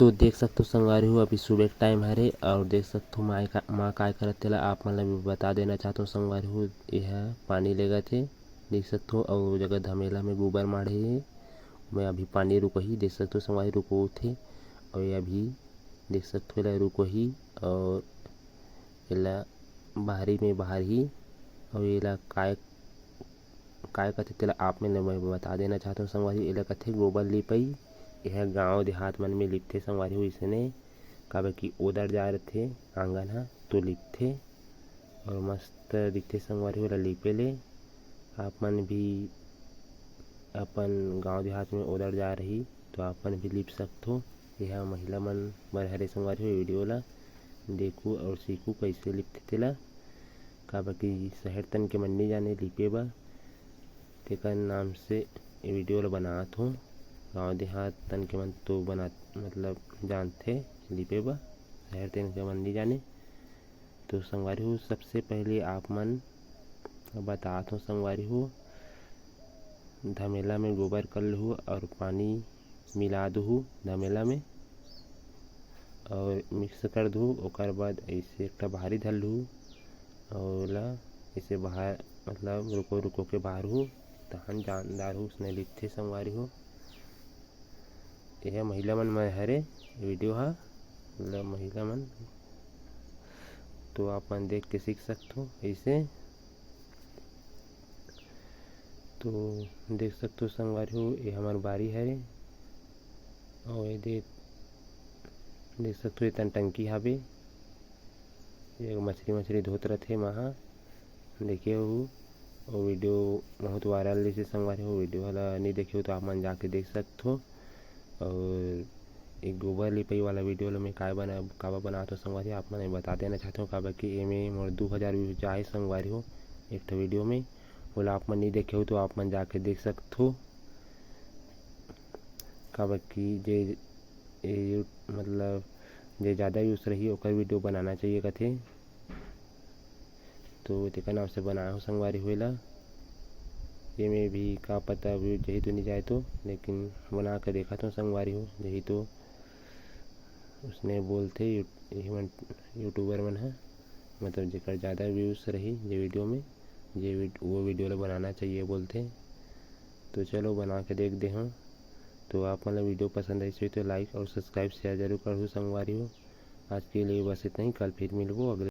तो देख सकते हो संगवारी हो अभी सुबह के टाइम हरे और देख सकते हो माँ काय करत तेला आप मन ला भी बता देना चाहता हूँ संगवारी हो। यह पानी लेगा थे देख सकते हो और जगह धमेला में गोबर माढ़े हे मैं अभी पानी रुकही देख सकते हो संगवारी रुको थे और ये अभी देख सकते हो एला रुकही और एला बाहरी में बाहर ही और एला काय काय कथे तेला आप में मैं बता देना चाहता हूँ संगवारी। एला कथे गोबर लिपई यह गांव देहात मन में लिपथे संगवारी हो इसने काबर की ओदर जा रथे आंगन हा तो लिपथे और मस्त दिखथे संगवारी हो एला लिपे ले आप मन भी अपन गांव देहात में ओदर जा रही तो आप मन भी लिप सकथो। यह महिला मन बर हरे संगवारी हो वीडियो ला देखू और सीखू कैसे लिपथे तेला काबर की शहर तन के मन नहीं जाने लिपे बर तेकर नाम से ये वीडियो ला बनात हूँ। गाँव देहात तन के मन तो बना मतलब जानथे लिपे बर शहर तन के मन नहीं जाने। तो संगवारी हो सबसे पहले आप मन बतात हूँ संगवारी हो धमेला में गोबर कर लहू और पानी मिला दहू धमेला में और मिक्स कर दहू ओकर बाद ऐसे एक भारी धर लहू और ला इसे बाहर मतलब रुको रुको के बाहर हो तहन जानदार हो उसने लिखथे संगवारी हो। यह महिला मन में हरे वीडियो हा मतलब महिला मन तो आप मन देख के सीख सकते हो ऐसे। तो देख सकते हो संगवारी हो ये हमार बारी है और ये देख सकते हो ये तन टंकी हावे ये मछली धोत रथे वहाँ देखे हो और वीडियो बहुत वायरल जैसे संगवारी हो वीडियो वाला नहीं देखे हो तो आप मन जाके देख सकते हो। और एक गोबर लिपाई वाला वीडियो में काबर बनाते हो संगवारी आप मन बता देना चाहते हो काबर कि एमे मोर 2000 व्यूज आए संगवारी हो एक तो वीडियो में बोला आप मन नहीं देखे हो तो आप मन जाके देख सकते हो काबर कि जे मतलब जे ज़्यादा व्यूज रही ओकर वीडियो बनाना चाहिए कथे तो तेकर नाम से बनाया हो संगवारी हुएला ये में भी का पता व्यूज जही तो नहीं जाए तो लेकिन बना कर देखा तो संगवारी हो जही तो उसने बोलते यूट्यूबर मन है मतलब जेकर ज़्यादा व्यूज रही जे वीडियो में वो वीडियो ला बनाना चाहिए बोलते। तो चलो बना के देख दे हूँ। तो आप मतलब वीडियो पसंद आई तो लाइक और सब्सक्राइब शेयर जरूर करो संगवारी हो। आज के लिए बस इतना ही कल फिर मिलबो अगले